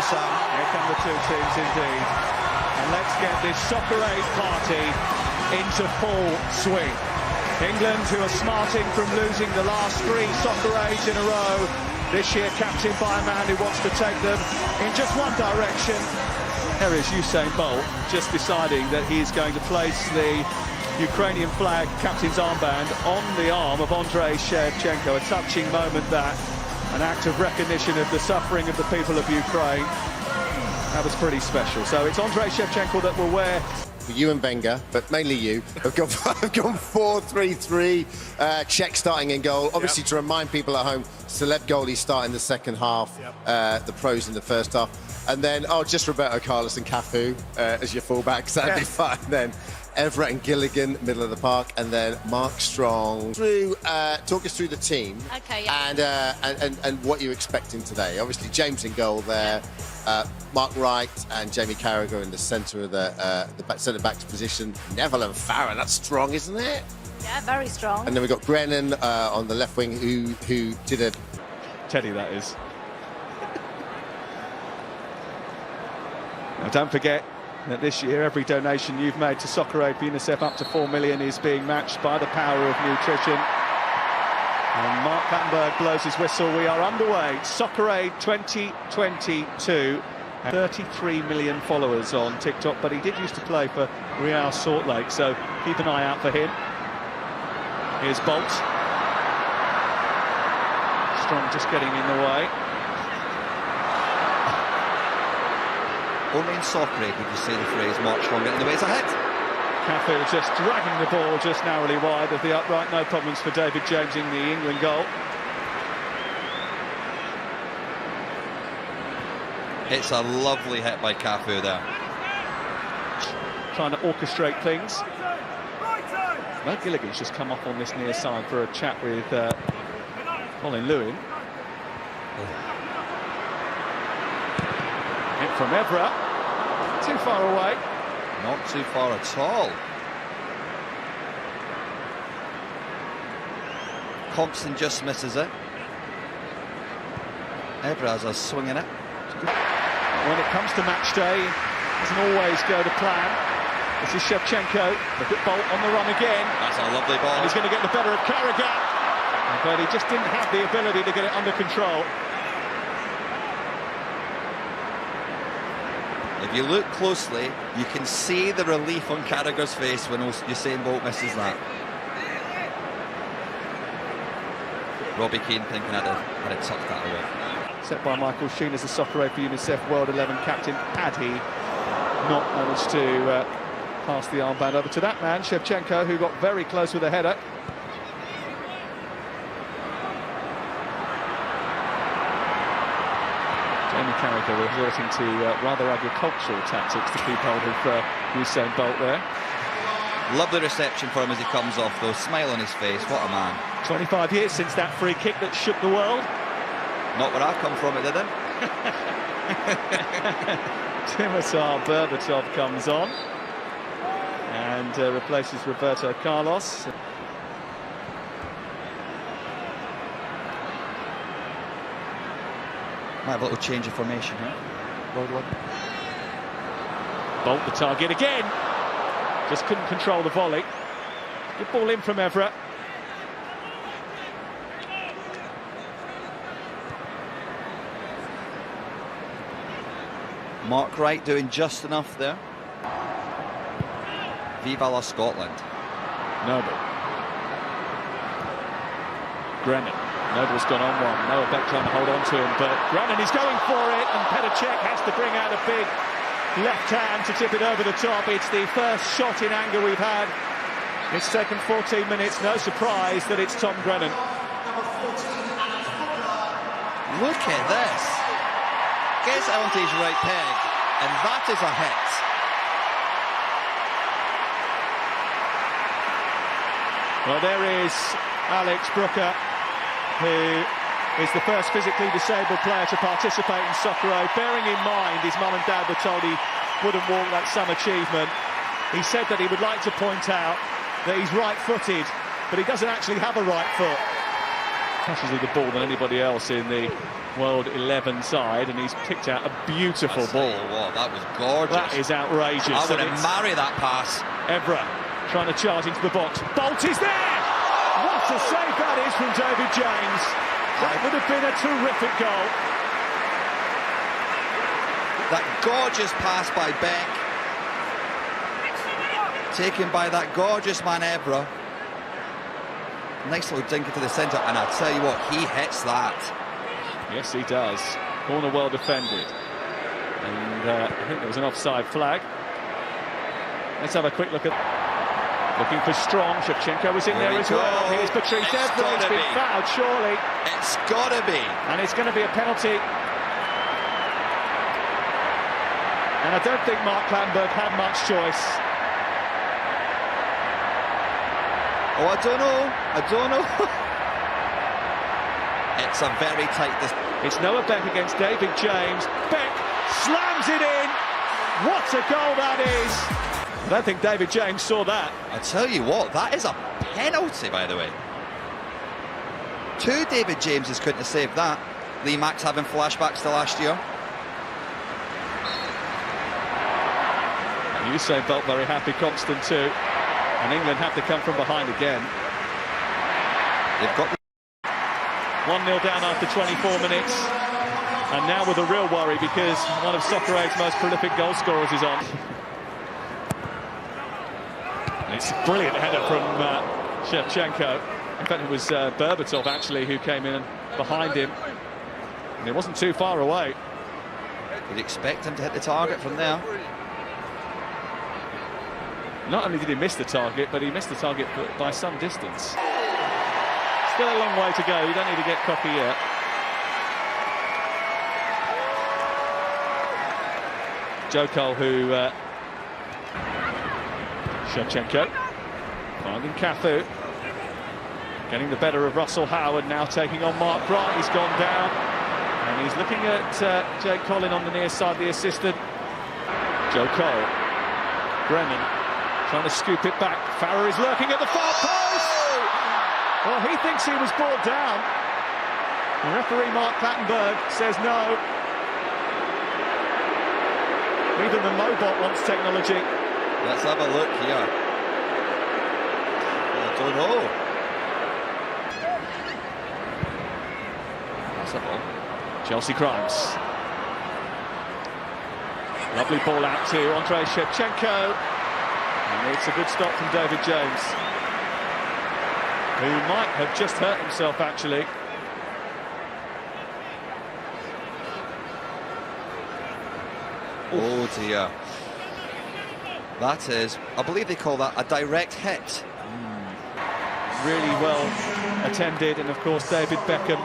Sam. Here come the two teams indeed. And let's get this Soccer Aid party into full swing. England, who are smarting from losing the last 3 Soccer Aids in a row, this year captained by a man who wants to take them in just one direction. There is Usain Bolt just deciding that he's going to place the Ukrainian flag captain's armband on the arm of Andrei Shevchenko. A touching moment, that. An act of recognition of the suffering of the people of Ukraine. That was pretty special. So it's Andrei Shevchenko that will wear. You and Wenger, but mainly you, have gone 4-3-3. Czech starting in goal. Obviously, to remind people at home, celeb goalies start in the second half, the pros in the first half. And then, just Roberto Carlos and Cafu as your fullbacks. That'd be fine then. Everett and Gilligan, middle of the park, and then Mark Strong. Talk us through the team. Okay, and what you're expecting today. Obviously, James in goal there, Mark Wright and Jamie Carragher in the centre of the centre-back's position. Neville and Farron, that's strong, isn't it? Yeah, very strong. And then we've got Brennan on the left wing, who did a... Teddy, that is. Now, don't forget that this year every donation you've made to Soccer Aid for UNICEF up to 4 million is being matched by the power of nutrition. And Mark Pattenberg blows his whistle. We are underway. Soccer Aid 2022. 33 million followers on TikTok, but he did used to play for Real Salt Lake, so keep an eye out for him. Here's Bolt. Strong just getting in the way. Only in Soccer Aid would you say the phrase Mark Strong getting in the way. It's a hit. Cafu just dragging the ball just narrowly wide of the upright. No problems for David James in the England goal. It's a lovely hit by Cafu there. Trying to orchestrate things. Well, Gilligan's just come up on this near side for a chat with Colin Lewin. Hit from Evra. Too far away. Not too far at all. Compson just misses it. Evra has a swing in it. When it comes to match day, it doesn't always go to plan. This is Shevchenko. Look at Bolt on the run again. That's a lovely ball. And he's going to get the better of Carragher. But he just didn't have the ability to get it under control. If you look closely, you can see the relief on Carragher's face when Usain Bolt misses that. Robbie Keane thinking I'd have tucked that away. Set by Michael Sheen as the Soccer Aid for UNICEF World 11 captain. Had he not managed to pass the armband over to that man, Shevchenko, who got very close with a header. Jamie Carragher resorting to rather agricultural tactics to keep hold of Usain Bolt there. Lovely reception for him as he comes off, though. Smile on his face. What a man. 25 years since that free kick that shook the world. Not where I come from, it didn't. Timotar Berbatov comes on and replaces Roberto Carlos. Might have a little change of formation here. Bolt the target again. Just couldn't control the volley. Good ball in from Evra. Mark Wright doing just enough there. Viva la Scotland. Noble. Brennan. Noble's gone on one. Noah Beck trying to hold on to him, but Brennan is going for it, and Petr Cech has to bring out a big left hand to tip it over the top. It's the first shot in anger we've had. It's taken 14 minutes. No surprise that it's Tom Brennan. Look at this. Gets onto his right peg, and that is a hit. Well, there is Alex Brooker, who is the first physically disabled player to participate in Soccer Aid. Bearing in mind his mum and dad were told he wouldn't walk, that some achievement. He said that he would like to point out that he's right-footed, but he doesn't actually have a right foot. touches of the ball than anybody else in the World 11 side, and he's picked out a beautiful ball. What, that was gorgeous. That is outrageous. I would have married that pass. Evra trying to charge into the box. Bolt is there! What a save that is from David James. That would have been a terrific goal. That gorgeous pass by Beck, taken by that gorgeous man Evra. Nice little dink into the centre, and I tell you what, he hits that. Yes, he does. Corner well defended. And I think there was an offside flag. Let's have a quick look at... Looking for Strong. Shevchenko was in there as well. Here's Patrice Evra. He's been fouled, surely. It's got to be. And it's going to be a penalty. And I don't think Mark Clattenburg had much choice. Oh, I don't know. It's a very tight distance. It's Noah Beck against David James. Beck slams it in. What a goal that is. I don't think David James saw that. I tell you what, that is a penalty, by the way. Two David Jameses couldn't have saved that. Lee Max having flashbacks to last year. And Usain Bolt very happy, Constant too. And England have to come from behind again. They've got 1-0 down after 24 minutes. And now with a real worry because one of Soccer Aid's most prolific goal scorers is on. And it's a brilliant header from Shevchenko. In fact, it was Berbatov actually who came in behind him. And it wasn't too far away. You'd expect him to hit the target from there. Not only did he miss the target, but he missed the target by some distance. Still a long way to go. You don't need to get cocky yet. Joe Cole, who... Shevchenko finding Cafu. Getting the better of Russell Howard, now taking on Mark Bright. He's gone down. And he's looking at Jake Collin on the near side, the assistant. Joe Cole. Brennan trying to scoop it back. Farrer is lurking at the far post. Well, he thinks he was brought down. The referee, Mark Clattenburg, says no. Even the Mobot wants technology. Let's have a look here. I don't know. That's a ball. Chelsea Crimes. Lovely ball out to Andrei Shevchenko. And it's a good stop from David James, who might have just hurt himself, actually. Oh dear. That is, I believe they call that a direct hit. Really well attended, and of course David Beckham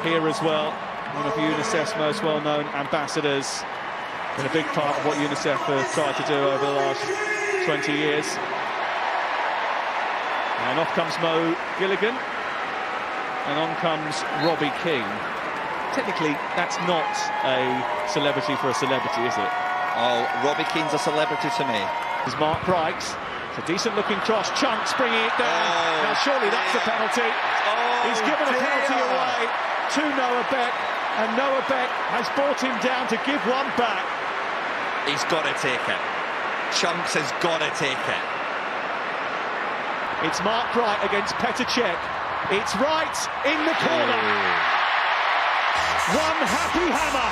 here as well, one of UNICEF's most well-known ambassadors. Been a big part of what UNICEF have tried to do over the last 20 years. And off comes Mo Gilligan, and on comes Robbie King. Technically, that's not a celebrity for a celebrity, is it? Oh, Robbie Keane's a celebrity to me. There's Mark Bright. It's a decent-looking cross. Chunks bringing it down. Oh, now, surely that's a penalty. He's given a penalty away to Noah Beck, and Noah Beck has brought him down to give one back. He's got to take it. Chunks has got to take it. It's Mark Bright against Petr Cech. It's right in the corner. One happy hammer.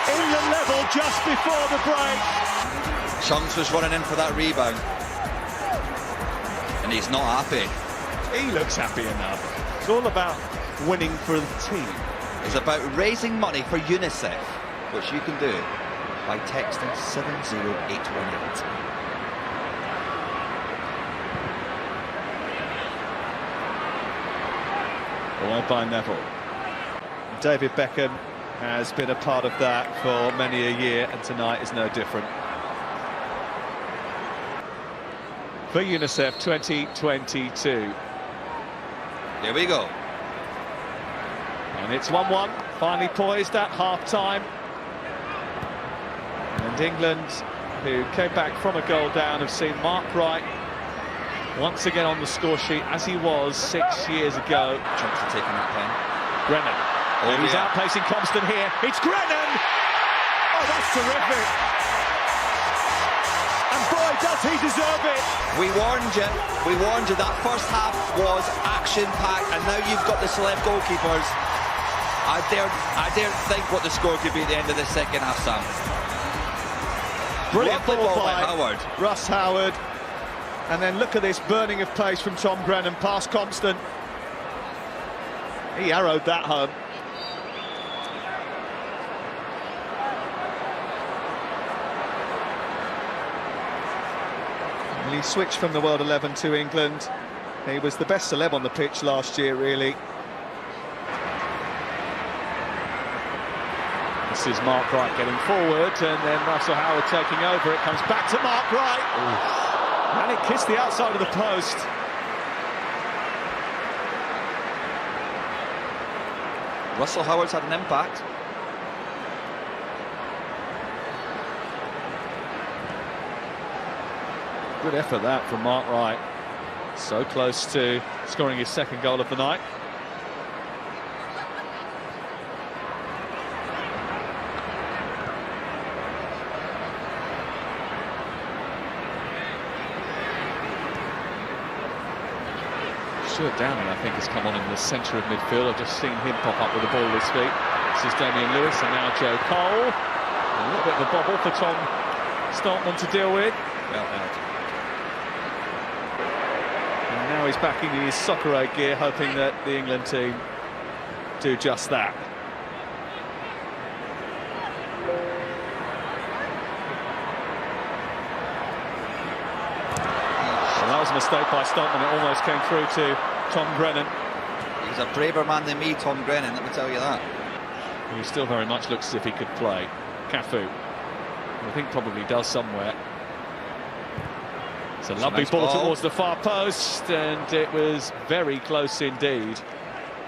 England level just before the break. Chunks was running in for that rebound. And he's not happy. He looks happy enough. It's all about winning for the team. It's about raising money for UNICEF, which you can do by texting 70818. Away by Neville. David Beckham has been a part of that for many a year, and tonight is no different. For UNICEF 2022. Here we go. And it's 1-1, finally poised at half-time. And England, who came back from a goal down, have seen Mark Bright once again on the score sheet as he was 6 years ago. Chunks are taking that pen. Brennan. Oh, He's yeah. outpacing Constant here. It's Brennan! Oh, that's terrific. And boy, does he deserve it. We warned you. We warned you. That first half was action-packed, and now you've got the celeb goalkeepers. I daren't think what the score could be at the end of the second half, Sam. Brilliant Lovely ball ball by by Howard. Russ Howard. And then look at this burning of pace from Tom Brennan past Constant. He arrowed that home. And he switched from the World 11 to England. He was the best celeb on the pitch last year, really. This is Mark Wright getting forward, and then Russell Howard taking over. It comes back to Mark Wright. Ooh. And it kissed the outside of the post. Russell Howard's had an impact. Good effort that from Mark Wright. So close to scoring his second goal of the night. Stuart Downing, I think, has come on in the centre of midfield. I've just seen him pop up with the ball at his feet. This is Damian Lewis and now Joe Cole. A little bit of a bobble for Tom Startman to deal with. And now he's back in his soccer aid gear, hoping that the England team do just that. That was a mistake by Startman. It almost came through to Tom Brennan. He's a braver man than me, Tom Brennan, let me tell you that. He still very much looks as if he could play. Cafu, I think, probably does somewhere. It's a lovely nice ball ball towards the far post, and it was very close indeed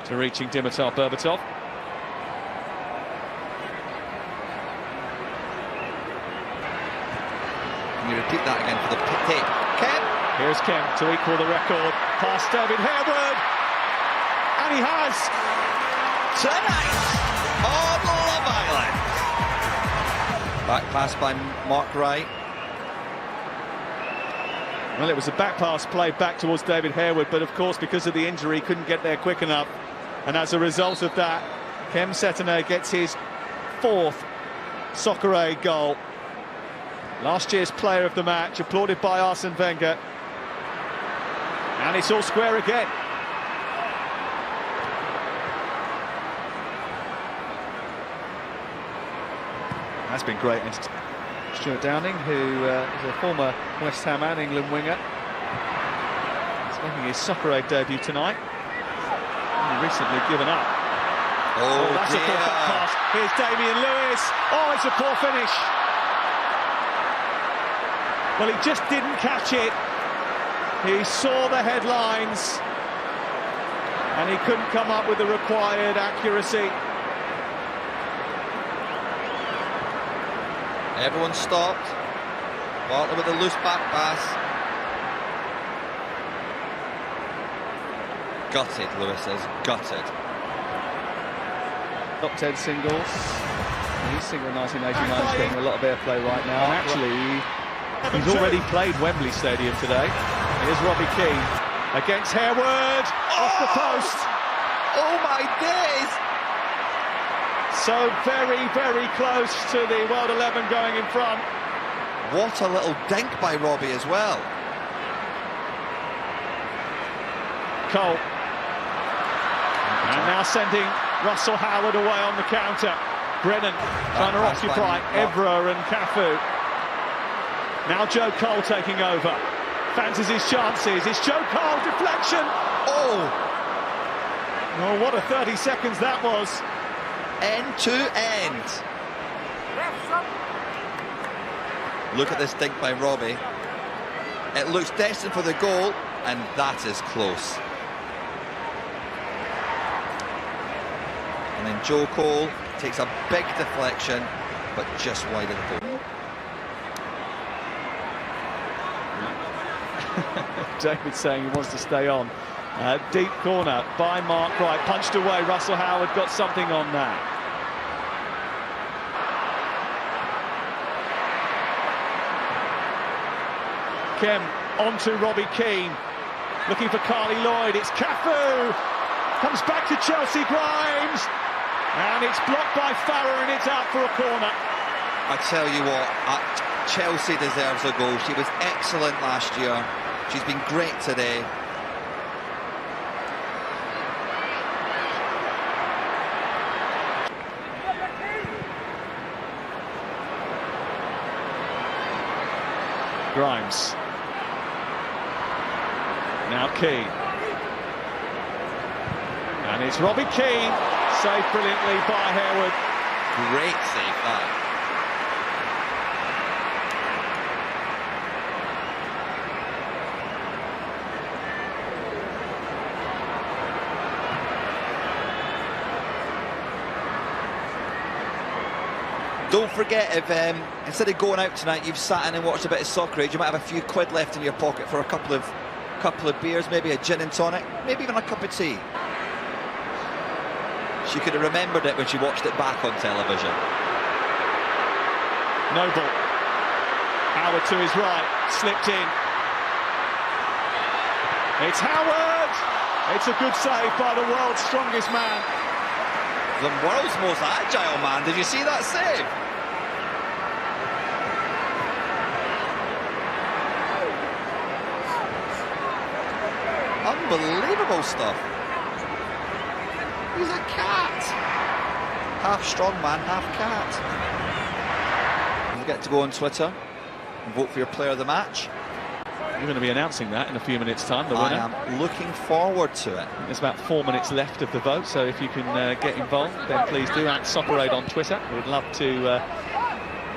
to reaching Dimitar Berbatov. Can you repeat that again for the tape? Kemp! Here's Kemp to equal the record, past David Harewood, and he has! Tonight on Love Island. Back pass by Mark Wright. Well, it was a back pass played back towards David Harewood, but of course, because of the injury, he couldn't get there quick enough. And as a result of that, Kem Setene gets his fourth Soccer Aid goal. Last year's player of the match, applauded by Arsene Wenger. And it's all square again. That's been great. Stuart Downing, who is a former West Ham and England winger, is making his Soccer Aid debut tonight. Only recently given up. Oh, that's a poor back pass. Here's Damian Lewis. Oh, it's a poor finish. Well, he just didn't catch it. He saw the headlines and he couldn't come up with the required accuracy. Everyone stopped. Walter with a loose back pass. Gutted, Lewis says, gutted. Top 10 singles. He's single 1989 getting a lot of airplay right now. And actually, he's already played Wembley Stadium today. Here's Robbie Keane against Harewood, off the post. Oh my days! So very, very close to the World 11 going in front. What a little dink by Robbie as well. Cole. And now sending Russell Howard away on the counter. Brennan trying to occupy Evra and Cafu. Now Joe Cole taking over. Fancies his chances. It's Joe Cole, deflection. Oh, what a 30 seconds that was. End to end. Look at this dink by Robbie. It looks destined for the goal, and that is close. And then Joe Cole takes a big deflection, but just wide of the goal. David saying he wants to stay on. Deep corner by Mark Wright, punched away. Russell Howard got something on that. Kem onto Robbie Keane, looking for Carly Lloyd. It's Cafu, comes back to Chelsea Grimes, and it's blocked by Farrer, and it's out for a corner. I tell you what, Chelsea deserves a goal. She was excellent last year. She's been great today. Grimes. Now Keane. And it's Robbie Keane, saved brilliantly by Harewood. Great save that. Don't forget, if instead of going out tonight, you've sat in and watched a bit of Soccer Age, you might have a few quid left in your pocket for a couple of beers, maybe a gin and tonic, maybe even a cup of tea. She could have remembered it when she watched it back on television. Noble. Howard to his right, slipped in. It's Howard! It's a good save by the world's strongest man. The world's most agile man. Did you see that save? Unbelievable stuff. He's a cat. Half strong man, half cat. Don't forget to go on Twitter and vote for your player of the match. You're going to be announcing that in a few minutes' time, the winner. I am looking forward to it. There's about 4 minutes left of the vote, so if you can get involved, then please do. @SoccerAid on Twitter. We'd love to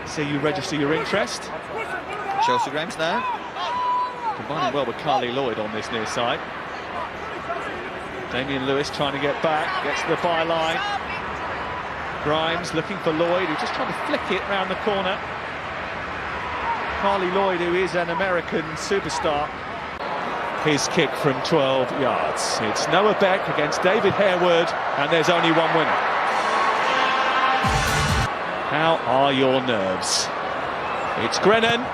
see you register your interest. Chelsea Grimes now. Combining well with Carly Lloyd on this near side. Damian Lewis trying to get back, gets to the byline. Grimes looking for Lloyd, who's just trying to flick it round the corner. Carly Lloyd, who is an American superstar. His kick from 12 yards. It's Noah Beck against David Harewood, and there's only one winner. How are your nerves? It's Grennan.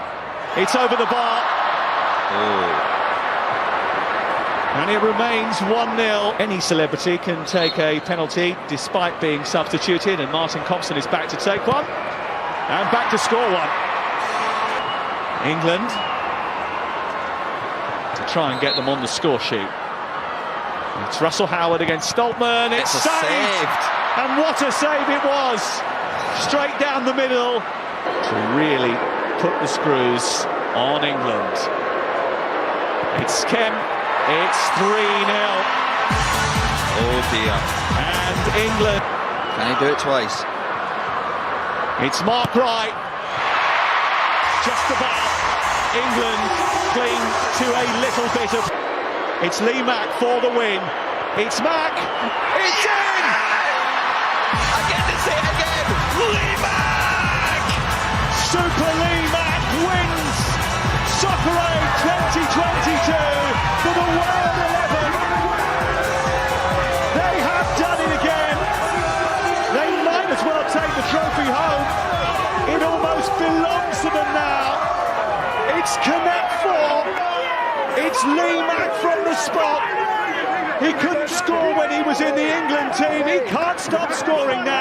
It's over the bar. Oh. And it remains 1-0. Any celebrity can take a penalty despite being substituted, and Martin Compson is back to take one. And back to score one. England to try and get them on the score sheet. It's Russell Howard against Stoltman. It's saved. And what a save it was! Straight down the middle to really put the screws on England. It's Kem. It's 3-0. Oh dear. And England. Can he do it twice? It's Mark Wright. Just about. England cling to a little bit of... It's Lee Mack for the win. It's Mack. It's in! I get to say it again. Lee Mack! Super Lee Mack wins Soccer Age 2022 for the World 11. They have done it again. They might as well take the trophy home. It almost belongs to them now. It's Connect 4. It's Lee Mack from the spot. He couldn't score when he was in the England team. He can't stop scoring now.